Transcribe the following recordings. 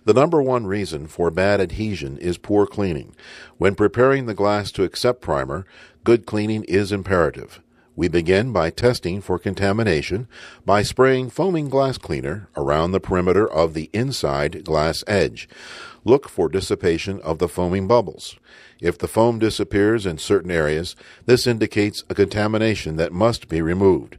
The number one reason for bad adhesion is poor cleaning. When preparing the glass to accept primer, good cleaning is imperative. We begin by testing for contamination by spraying foaming glass cleaner around the perimeter of the inside glass edge. Look for dissipation of the foaming bubbles. If the foam disappears in certain areas, this indicates a contamination that must be removed.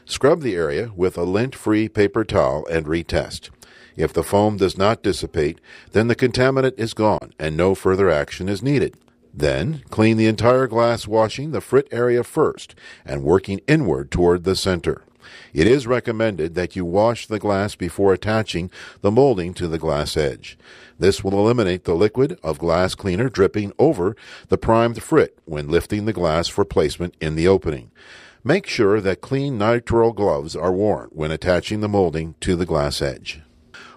Scrub the area with a lint-free paper towel and retest. If the foam does not dissipate, then the contaminant is gone and no further action is needed. Then, clean the entire glass washing the frit area first and working inward toward the center. It is recommended that you wash the glass before attaching the molding to the glass edge. This will eliminate the liquid of glass cleaner dripping over the primed frit when lifting the glass for placement in the opening. Make sure that clean nitrile gloves are worn when attaching the molding to the glass edge.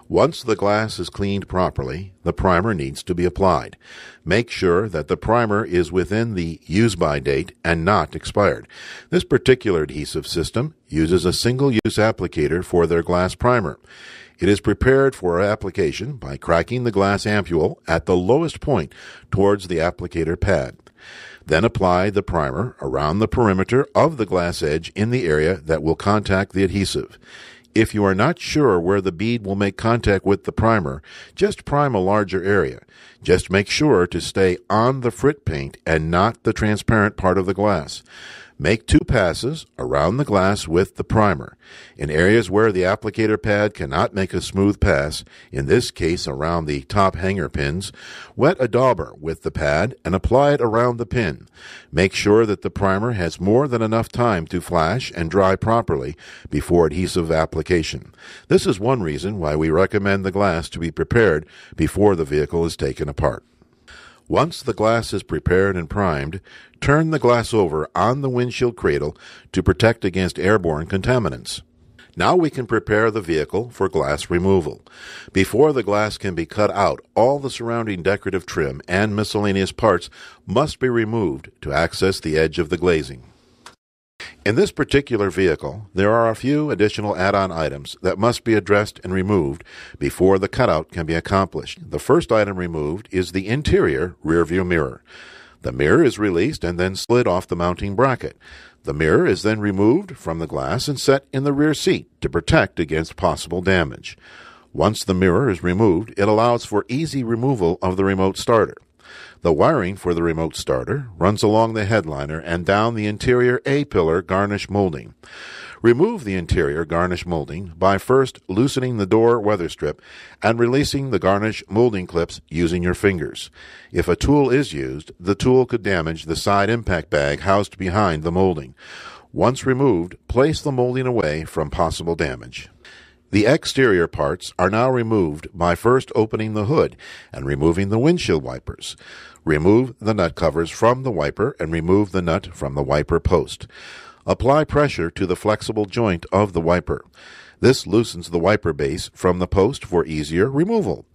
Once the glass is cleaned properly, the primer needs to be applied. Make sure that the primer is within the use-by date and not expired. This particular adhesive system uses a single-use applicator for their glass primer. It is prepared for application by cracking the glass ampule at the lowest point towards the applicator pad. Then apply the primer around the perimeter of the glass edge in the area that will contact the adhesive. If you are not sure where the bead will make contact with the primer, just prime a larger area. Just make sure to stay on the frit paint and not the transparent part of the glass. Make 2 passes around the glass with the primer. In areas where the applicator pad cannot make a smooth pass, in this case around the top hanger pins, wet a dauber with the pad and apply it around the pin. Make sure that the primer has more than enough time to flash and dry properly before adhesive application. This is one reason why we recommend the glass to be prepared before the vehicle is taken apart. Once the glass is prepared and primed, turn the glass over on the windshield cradle to protect against airborne contaminants. Now we can prepare the vehicle for glass removal. Before the glass can be cut out, all the surrounding decorative trim and miscellaneous parts must be removed to access the edge of the glazing. In this particular vehicle, there are a few additional add-on items that must be addressed and removed before the cutout can be accomplished. The first item removed is the interior rearview mirror. The mirror is released and then slid off the mounting bracket. The mirror is then removed from the glass and set in the rear seat to protect against possible damage. Once the mirror is removed, it allows for easy removal of the remote starter. The wiring for the remote starter runs along the headliner and down the interior A-pillar garnish molding. Remove the interior garnish molding by first loosening the door weather strip and releasing the garnish molding clips using your fingers. If a tool is used, the tool could damage the side impact bag housed behind the molding. Once removed, place the molding away from possible damage. The exterior parts are now removed by first opening the hood and removing the windshield wipers. Remove the nut covers from the wiper and remove the nut from the wiper post. Apply pressure to the flexible joint of the wiper. This loosens the wiper base from the post for easier removal.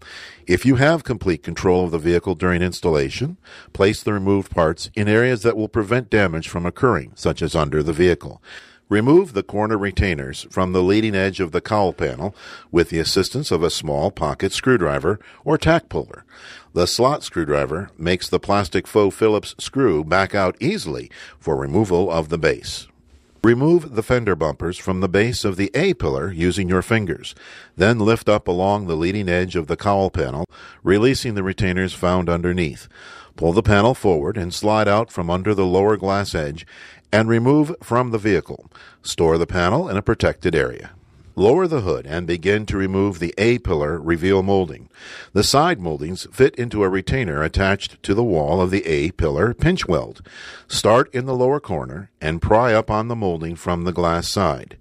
If you have complete control of the vehicle during installation, place the removed parts in areas that will prevent damage from occurring, such as under the vehicle. Remove the corner retainers from the leading edge of the cowl panel with the assistance of a small pocket screwdriver or tack puller. The slot screwdriver makes the plastic faux Phillips screw back out easily for removal of the base. Remove the fender bumpers from the base of the A-pillar using your fingers. Then lift up along the leading edge of the cowl panel, releasing the retainers found underneath. Pull the panel forward and slide out from under the lower glass edge and remove from the vehicle. Store the panel in a protected area. Lower the hood and begin to remove the A-pillar reveal molding. The side moldings fit into a retainer attached to the wall of the A-pillar pinch weld. Start in the lower corner and pry up on the molding from the glass side.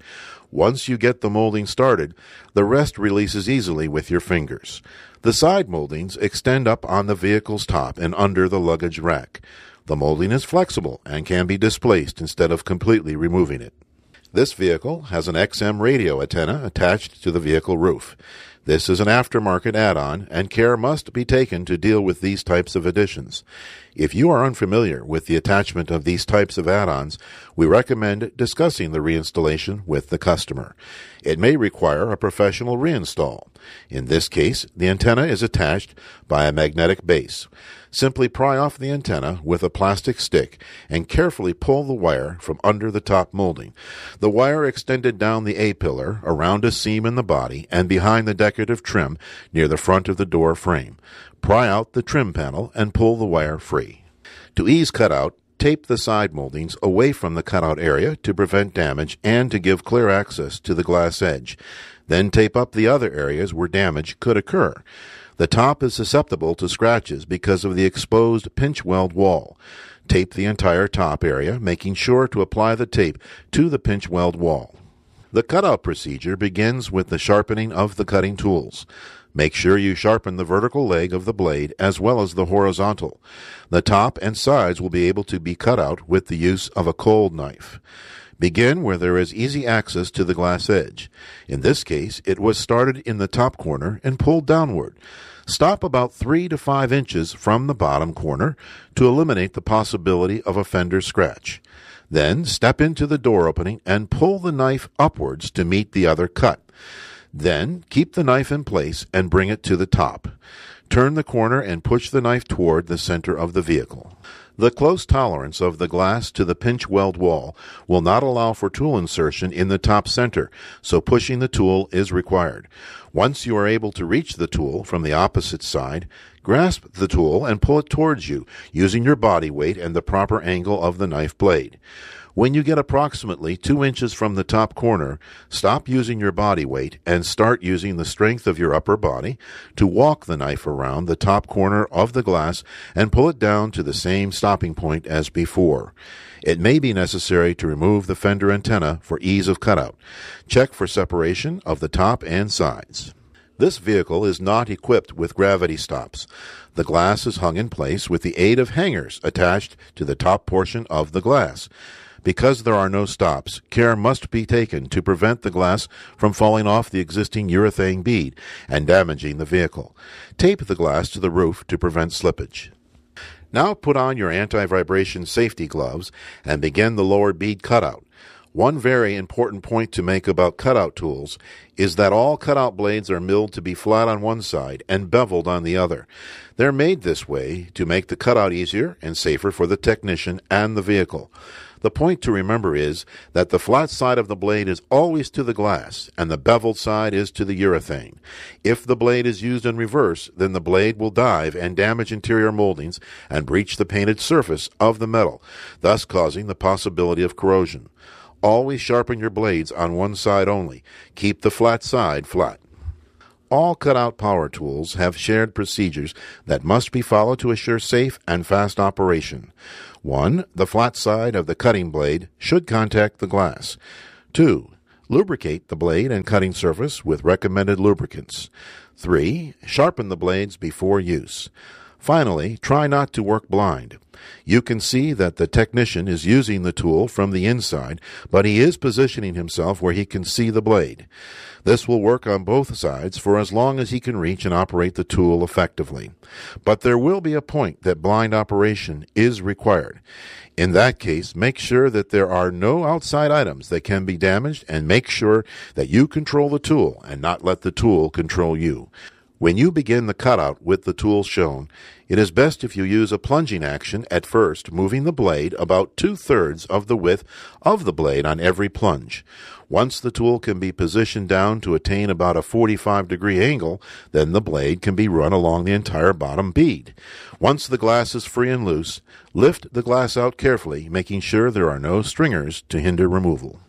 Once you get the molding started, the rest releases easily with your fingers. The side moldings extend up on the vehicle's top and under the luggage rack. The molding is flexible and can be displaced instead of completely removing it. This vehicle has an XM radio antenna attached to the vehicle roof. This is an aftermarket add-on, and care must be taken to deal with these types of additions. If you are unfamiliar with the attachment of these types of add-ons, we recommend discussing the reinstallation with the customer. It may require a professional reinstall. In this case, the antenna is attached by a magnetic base. Simply pry off the antenna with a plastic stick and carefully pull the wire from under the top molding. The wire extended down the A-pillar, around a seam in the body, and behind the decorative trim near the front of the door frame. Pry out the trim panel and pull the wire free. To ease cutout, tape the side moldings away from the cutout area to prevent damage and to give clear access to the glass edge. Then tape up the other areas where damage could occur. The top is susceptible to scratches because of the exposed pinch weld wall. Tape the entire top area, making sure to apply the tape to the pinch weld wall. The cutout procedure begins with the sharpening of the cutting tools. Make sure you sharpen the vertical leg of the blade as well as the horizontal. The top and sides will be able to be cut out with the use of a cold knife. Begin where there is easy access to the glass edge. In this case, it was started in the top corner and pulled downward. Stop about 3 to 5 inches from the bottom corner to eliminate the possibility of a fender scratch. Then step into the door opening and pull the knife upwards to meet the other cut. Then keep the knife in place and bring it to the top. Turn the corner and push the knife toward the center of the vehicle. The close tolerance of the glass to the pinch weld wall will not allow for tool insertion in the top center, so pushing the tool is required. Once you are able to reach the tool from the opposite side, grasp the tool and pull it towards you, using your body weight and the proper angle of the knife blade. When you get approximately 2 inches from the top corner, stop using your body weight and start using the strength of your upper body to walk the knife around the top corner of the glass and pull it down to the same stopping point as before. It may be necessary to remove the fender antenna for ease of cutout. Check for separation of the top and sides. This vehicle is not equipped with gravity stops. The glass is hung in place with the aid of hangers attached to the top portion of the glass. Because there are no stops, care must be taken to prevent the glass from falling off the existing urethane bead and damaging the vehicle. Tape the glass to the roof to prevent slippage. Now put on your anti-vibration safety gloves and begin the lower bead cutout. One very important point to make about cutout tools is that all cutout blades are milled to be flat on one side and beveled on the other. They're made this way to make the cutout easier and safer for the technician and the vehicle. The point to remember is that the flat side of the blade is always to the glass, and the beveled side is to the urethane. If the blade is used in reverse, then the blade will dive and damage interior moldings and breach the painted surface of the metal, thus causing the possibility of corrosion. Always sharpen your blades on one side only. Keep the flat side flat. All cutout power tools have shared procedures that must be followed to assure safe and fast operation. 1. The flat side of the cutting blade should contact the glass. 2. Lubricate the blade and cutting surface with recommended lubricants. 3. Sharpen the blades before use. Finally, try not to work blind. You can see that the technician is using the tool from the inside, but he is positioning himself where he can see the blade. This will work on both sides for as long as he can reach and operate the tool effectively. But there will be a point that blind operation is required. In that case, make sure that there are no outside items that can be damaged, and make sure that you control the tool and not let the tool control you. When you begin the cutout with the tool shown, it is best if you use a plunging action at first, moving the blade about 2/3 of the width of the blade on every plunge. Once the tool can be positioned down to attain about a 45-degree angle, then the blade can be run along the entire bottom bead. Once the glass is free and loose, lift the glass out carefully, making sure there are no stringers to hinder removal.